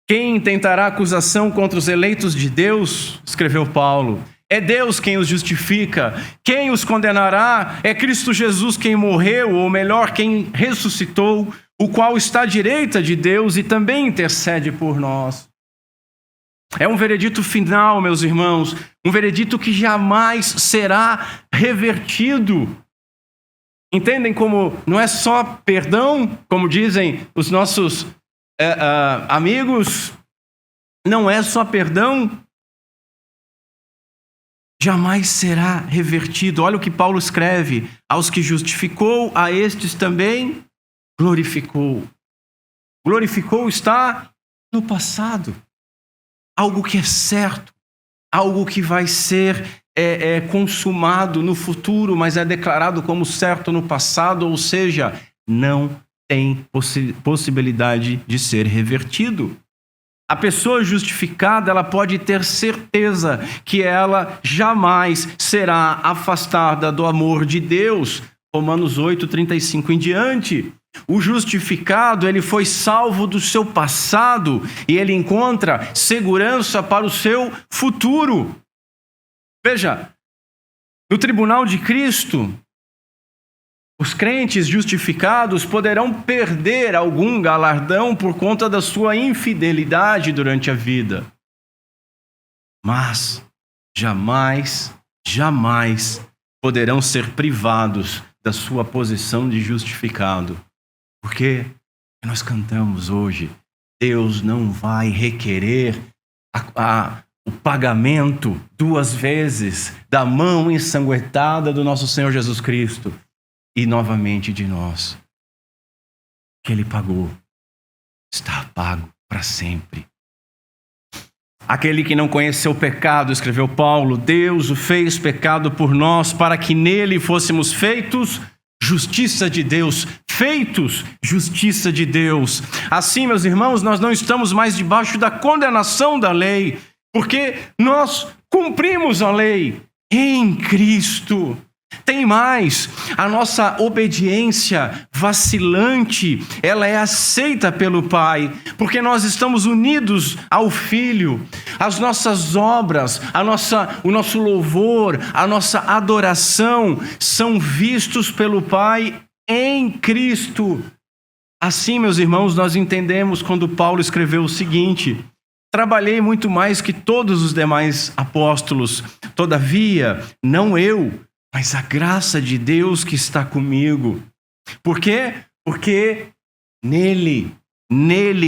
Quem intentará acusação contra os eleitos de Deus? Escreveu Paulo. É Deus quem os justifica. Quem os condenará? É Cristo Jesus quem morreu, ou melhor, quem ressuscitou, o qual está à direita de Deus e também intercede por nós. É um veredito final, meus irmãos, um veredito que jamais será revertido. Entendem como não é só perdão, como dizem os nossos amigos, não é só perdão, jamais será revertido. Olha o que Paulo escreve: aos que justificou, a estes também glorificou. Glorificou está no passado. Algo que é certo, algo que vai ser consumado no futuro, mas é declarado como certo no passado, ou seja, não tem possibilidade de ser revertido. A pessoa justificada, ela pode ter certeza que ela jamais será afastada do amor de Deus. Romanos 8, 35 em diante. O justificado, ele foi salvo do seu passado e ele encontra segurança para o seu futuro. Veja, no tribunal de Cristo, os crentes justificados poderão perder algum galardão por conta da sua infidelidade durante a vida. Mas jamais poderão ser privados da sua posição de justificado. Porque nós cantamos hoje: Deus não vai requerer o pagamento 2 vezes da mão ensanguentada do nosso Senhor Jesus Cristo e novamente de nós. O que Ele pagou está pago para sempre. Aquele que não conheceu o pecado, escreveu Paulo, Deus o fez pecado por nós para que nele fôssemos feitos justiça de Deus. Feitos justiça de Deus. Assim, meus irmãos, nós não estamos mais debaixo da condenação da lei, porque nós cumprimos a lei em Cristo. Tem mais, a nossa obediência vacilante, ela é aceita pelo Pai, porque nós estamos unidos ao Filho. As nossas obras, o nosso louvor, a nossa adoração são vistos pelo Pai em Cristo. Assim, meus irmãos, nós entendemos quando Paulo escreveu o seguinte: trabalhei muito mais que todos os demais apóstolos, todavia, não eu, mas a graça de Deus que está comigo. Por quê? Porque nele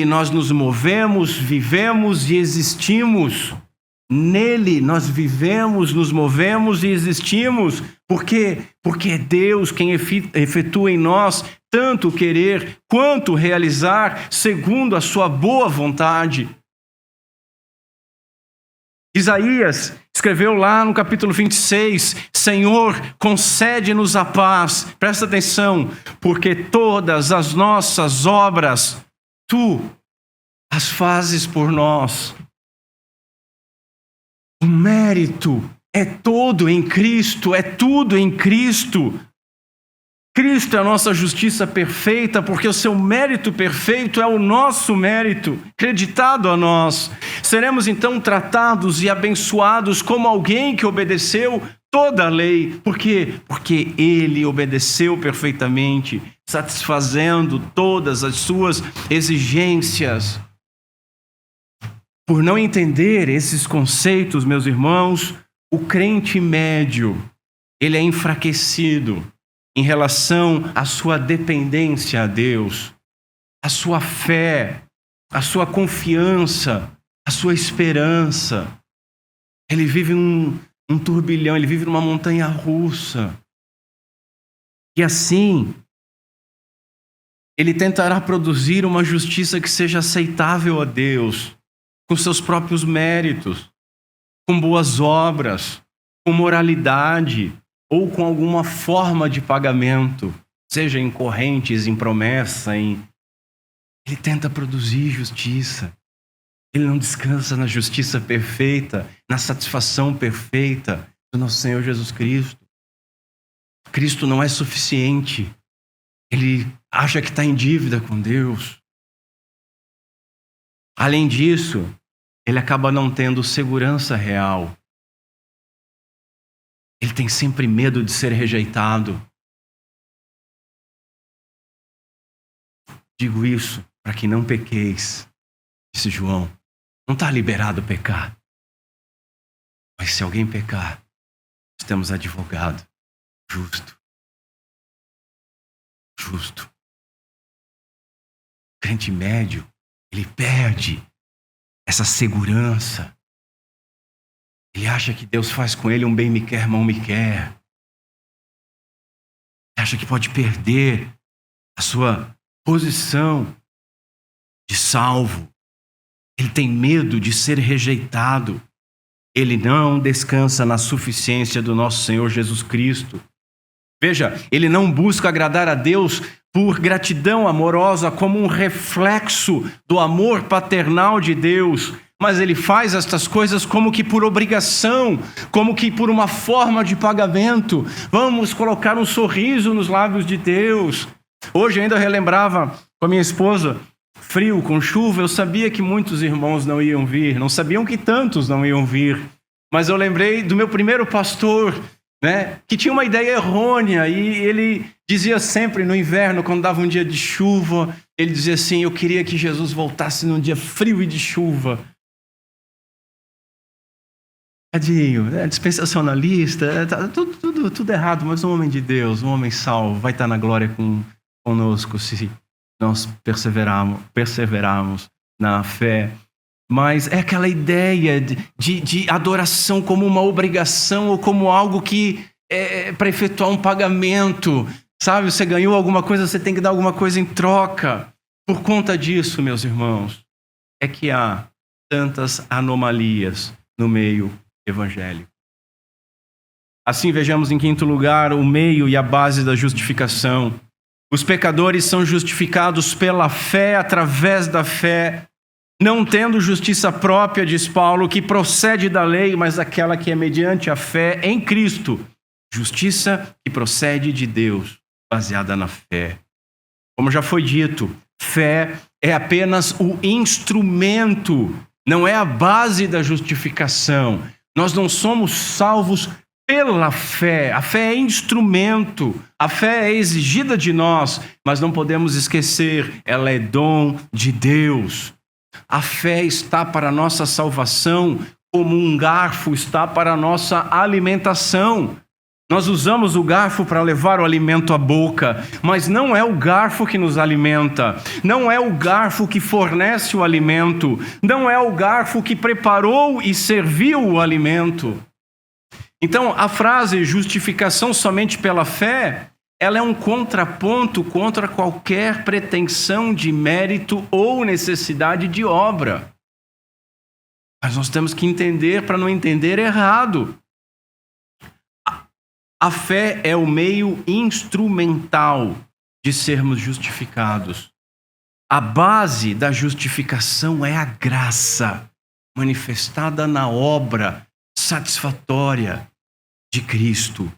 nós nos movemos, vivemos e existimos. Nele nós vivemos, nos movemos e existimos. Por quê? Porque é Deus quem efetua em nós tanto querer quanto realizar segundo a sua boa vontade. Isaías escreveu lá no capítulo 26, Senhor, concede-nos a paz. Presta atenção, porque todas as nossas obras, Tu as fazes por nós. O mérito é todo em Cristo, é tudo em Cristo. Cristo é a nossa justiça perfeita, porque o seu mérito perfeito é o nosso mérito, creditado a nós. Seremos então tratados e abençoados como alguém que obedeceu toda a lei. Por quê? Porque ele obedeceu perfeitamente, satisfazendo todas as suas exigências. Por não entender esses conceitos, meus irmãos, o crente médio, ele é enfraquecido em relação à sua dependência a Deus, a sua fé, a sua confiança, a sua esperança. Ele vive um turbilhão, ele vive numa montanha russa. E assim, ele tentará produzir uma justiça que seja aceitável a Deus, com seus próprios méritos, com boas obras, com moralidade, ou com alguma forma de pagamento, seja em correntes, em promessa, Ele tenta produzir justiça. Ele não descansa na justiça perfeita, na satisfação perfeita do nosso Senhor Jesus Cristo. Cristo não é suficiente. Ele acha que está em dívida com Deus. Além disso, ele acaba não tendo segurança real. Ele tem sempre medo de ser rejeitado. Digo isso para que não pequeis, disse João. Não está liberado pecar. Mas se alguém pecar, temos advogado justo. Justo. O crente médio, ele perde essa segurança. Ele acha que Deus faz com ele um bem me quer, mal me quer. Ele acha que pode perder a sua posição de salvo. Ele tem medo de ser rejeitado. Ele não descansa na suficiência do nosso Senhor Jesus Cristo. Veja, ele não busca agradar a Deus por gratidão amorosa como um reflexo do amor paternal de Deus, mas ele faz estas coisas como que por obrigação, como que por uma forma de pagamento. Vamos colocar um sorriso nos lábios de Deus. Hoje ainda relembrava com a minha esposa, frio, com chuva, eu sabia que muitos irmãos não iam vir, não sabiam que tantos não iam vir, mas eu lembrei do meu primeiro pastor, que tinha uma ideia errônea, e ele dizia sempre no inverno, quando dava um dia de chuva, ele dizia assim: eu queria que Jesus voltasse num dia frio e de chuva. Tadinho, dispensacionalista, tudo errado, mas um homem de Deus, um homem salvo, vai estar na glória conosco se nós perseverarmos. na fé, mas é aquela ideia de adoração como uma obrigação ou como algo que é para efetuar um pagamento. Sabe, você ganhou alguma coisa, você tem que dar alguma coisa em troca. Por conta disso, meus irmãos, é que há tantas anomalias no meio evangélico. Assim, vejamos em quinto lugar o meio e a base da justificação. Os pecadores são justificados pela fé, através da fé, não tendo justiça própria, diz Paulo, que procede da lei, mas aquela que é mediante a fé em Cristo. Justiça que procede de Deus, baseada na fé. Como já foi dito, fé é apenas o instrumento, não é a base da justificação. Nós não somos salvos pela fé. A fé é instrumento, a fé é exigida de nós, mas não podemos esquecer, ela é dom de Deus. A fé está para a nossa salvação, como um garfo está para a nossa alimentação. Nós usamos o garfo para levar o alimento à boca, mas não é o garfo que nos alimenta, não é o garfo que fornece o alimento, não é o garfo que preparou e serviu o alimento. Então, a frase justificação somente pela fé, ela é um contraponto contra qualquer pretensão de mérito ou necessidade de obra. Mas nós temos que entender para não entender errado. A fé é o meio instrumental de sermos justificados. A base da justificação é a graça manifestada na obra satisfatória de Cristo.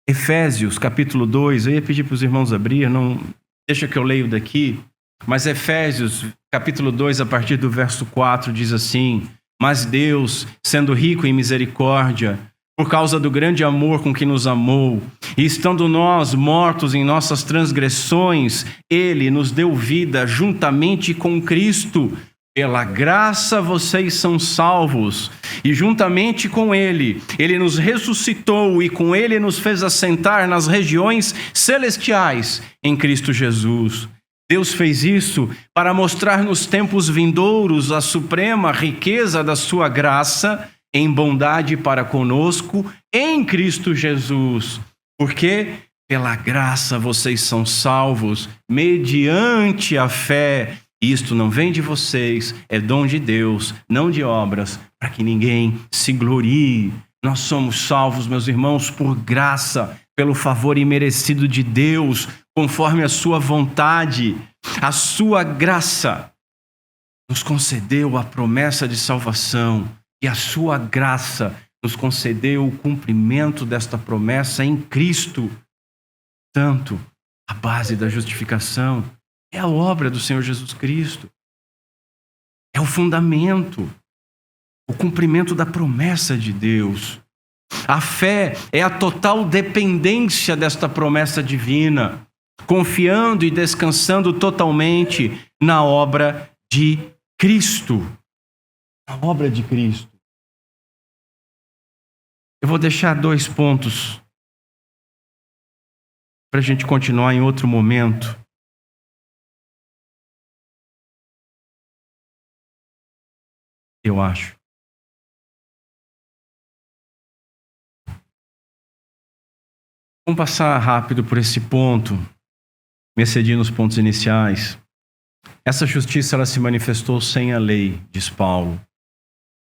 Efésios, capítulo 2, eu ia pedir para os irmãos abrir, não deixa que eu leio daqui, mas Efésios, capítulo 2, a partir do verso 4, diz assim: mas Deus, sendo rico em misericórdia, por causa do grande amor com que nos amou, e estando nós mortos em nossas transgressões, Ele nos deu vida juntamente com Cristo. Pela graça vocês são salvos, e juntamente com Ele, Ele nos ressuscitou e com Ele nos fez assentar nas regiões celestiais em Cristo Jesus. Deus fez isso para mostrar nos tempos vindouros a suprema riqueza da sua graça em bondade para conosco em Cristo Jesus. Porque pela graça vocês são salvos mediante a fé. Isto não vem de vocês, é dom de Deus, não de obras, para que ninguém se glorie. Nós somos salvos, meus irmãos, por graça, pelo favor imerecido de Deus, conforme a sua vontade. A sua graça nos concedeu a promessa de salvação e a sua graça nos concedeu o cumprimento desta promessa em Cristo. Tanto a base da justificação é a obra do Senhor Jesus Cristo. É o fundamento, o cumprimento da promessa de Deus. A fé é a total dependência desta promessa divina, confiando e descansando totalmente na obra de Cristo. Na obra de Cristo. Eu vou deixar 2 pontos para a gente continuar em outro momento. Eu acho. Vamos passar rápido por esse ponto, me excedi nos pontos iniciais. Essa justiça ela se manifestou sem a lei, diz Paulo.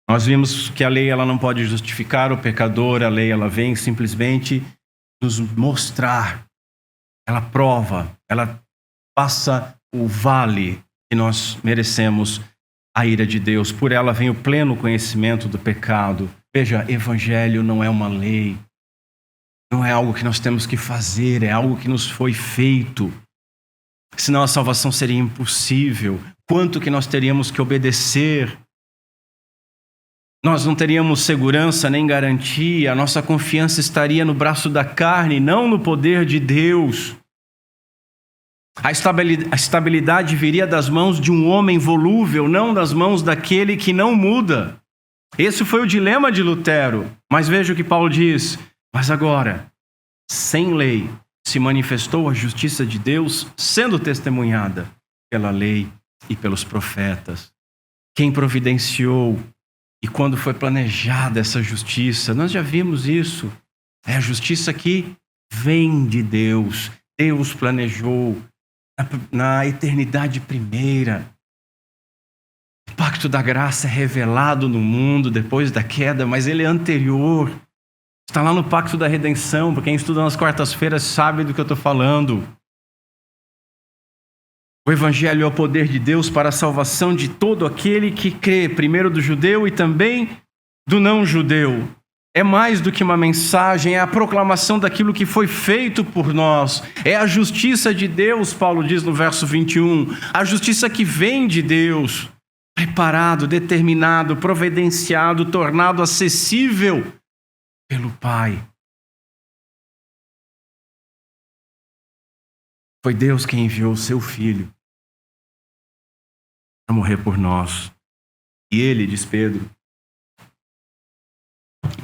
Nós vimos que a lei ela não pode justificar o pecador, a lei ela vem simplesmente nos mostrar, ela prova, ela passa o vale que nós merecemos a ira de Deus. Por ela vem o pleno conhecimento do pecado. Veja, evangelho não é uma lei, não é algo que nós temos que fazer, é algo que nos foi feito. Senão a salvação seria impossível. Quanto que nós teríamos que obedecer? Nós não teríamos segurança nem garantia, a nossa confiança estaria no braço da carne, não no poder de Deus. A estabilidade viria das mãos de um homem volúvel, não das mãos daquele que não muda. Esse foi o dilema de Lutero. Mas veja o que Paulo diz. Mas agora, sem lei, se manifestou a justiça de Deus, sendo testemunhada pela lei e pelos profetas. Quem providenciou e quando foi planejada essa justiça? Nós já vimos isso. É a justiça que vem de Deus. Deus planejou na eternidade primeira. O pacto da graça é revelado no mundo depois da queda, mas ele é anterior. Está lá no pacto da redenção. Para quem estuda nas quartas-feiras sabe do que eu estou falando. O evangelho é o poder de Deus para a salvação de todo aquele que crê, primeiro do judeu e também do não-judeu. É mais do que uma mensagem, é a proclamação daquilo que foi feito por nós. É a justiça de Deus, Paulo diz no verso 21. A justiça que vem de Deus, preparado, determinado, providenciado, tornado acessível pelo Pai. Foi Deus quem enviou o seu Filho para morrer por nós. E ele, diz Pedro,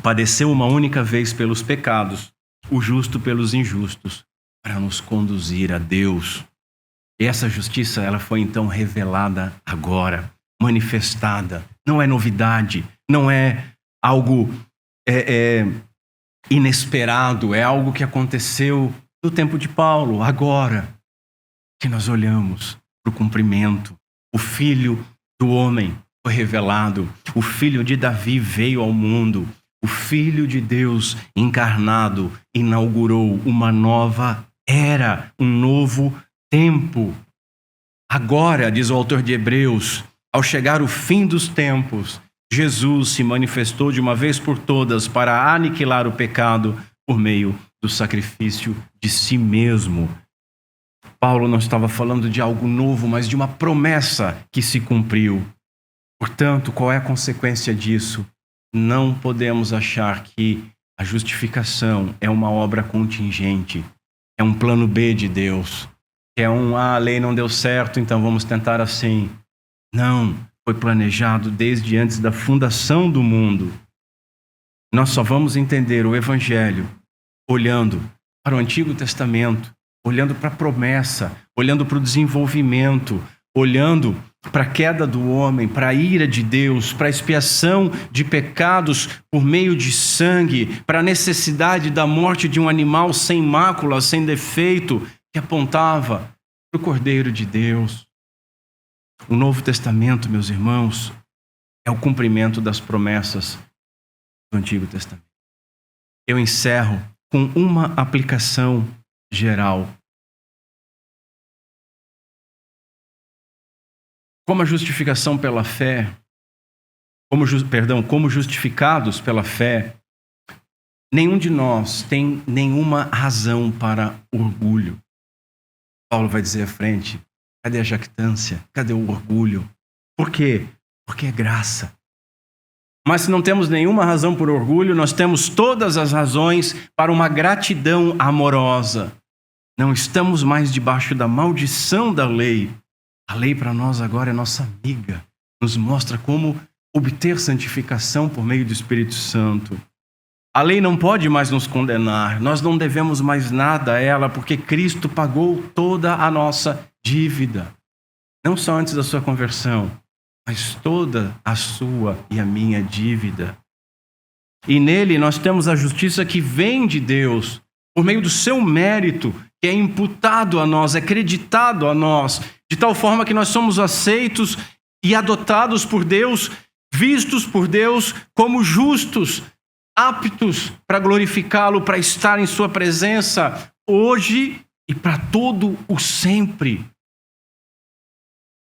padeceu uma única vez pelos pecados, o justo pelos injustos, para nos conduzir a Deus. E essa justiça, ela foi então revelada agora, manifestada. Não é novidade, não é algo inesperado, é algo que aconteceu no tempo de Paulo, agora que nós olhamos para o cumprimento. O Filho do homem foi revelado, o Filho de Davi veio ao mundo. O Filho de Deus encarnado inaugurou uma nova era, um novo tempo. Agora, diz o autor de Hebreus, ao chegar o fim dos tempos, Jesus se manifestou de uma vez por todas para aniquilar o pecado por meio do sacrifício de si mesmo. Paulo não estava falando de algo novo, mas de uma promessa que se cumpriu. Portanto, qual é a consequência disso? Não podemos achar que a justificação é uma obra contingente, é um plano B de Deus, é a lei não deu certo, então vamos tentar assim. Não, foi planejado desde antes da fundação do mundo. Nós só vamos entender o Evangelho olhando para o Antigo Testamento, olhando para a promessa, olhando para o desenvolvimento, olhando para a queda do homem, para a ira de Deus, para a expiação de pecados por meio de sangue, para a necessidade da morte de um animal sem mácula, sem defeito, que apontava para o Cordeiro de Deus. O Novo Testamento, meus irmãos, é o cumprimento das promessas do Antigo Testamento. Eu encerro com uma aplicação geral. Como a justificação pela fé, como justificados pela fé, nenhum de nós tem nenhuma razão para orgulho. Paulo vai dizer à frente, cadê a jactância? Cadê o orgulho? Por quê? Porque é graça. Mas se não temos nenhuma razão por orgulho, nós temos todas as razões para uma gratidão amorosa. Não estamos mais debaixo da maldição da lei. A lei para nós agora é nossa amiga. Nos mostra como obter santificação por meio do Espírito Santo. A lei não pode mais nos condenar. Nós não devemos mais nada a ela, porque Cristo pagou toda a nossa dívida. Não só antes da sua conversão, mas toda a sua e a minha dívida. E nele nós temos a justiça que vem de Deus, por meio do seu mérito, que é imputado a nós, é creditado a nós, de tal forma que nós somos aceitos e adotados por Deus, vistos por Deus como justos, aptos para glorificá-lo, para estar em sua presença hoje e para todo o sempre.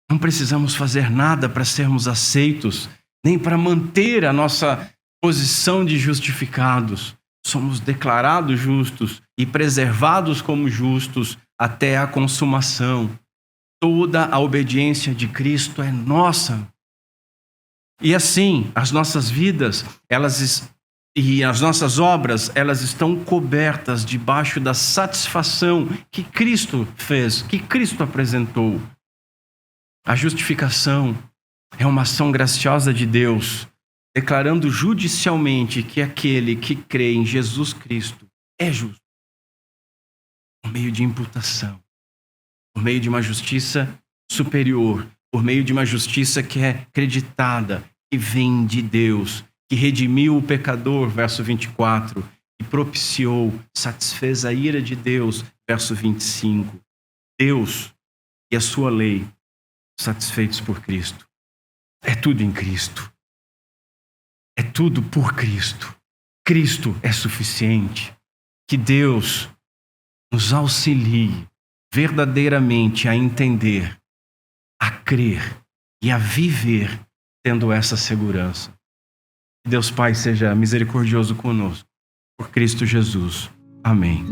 Não precisamos fazer nada para sermos aceitos, nem para manter a nossa posição de justificados. Somos declarados justos e preservados como justos até a consumação. Toda a obediência de Cristo é nossa. E assim, as nossas vidas, e as nossas obras, elas estão cobertas debaixo da satisfação que Cristo fez, que Cristo apresentou. A justificação é uma ação graciosa de Deus, declarando judicialmente que aquele que crê em Jesus Cristo é justo, por meio de imputação, por meio de uma justiça superior, por meio de uma justiça que é acreditada, que vem de Deus, que redimiu o pecador, verso 24, e propiciou, satisfez a ira de Deus, verso 25. Deus e a sua lei, satisfeitos por Cristo. É tudo em Cristo. É tudo por Cristo. Cristo é suficiente. Que Deus nos auxilie verdadeiramente a entender, a crer e a viver tendo essa segurança. Que Deus Pai seja misericordioso conosco. Por Cristo Jesus. Amém.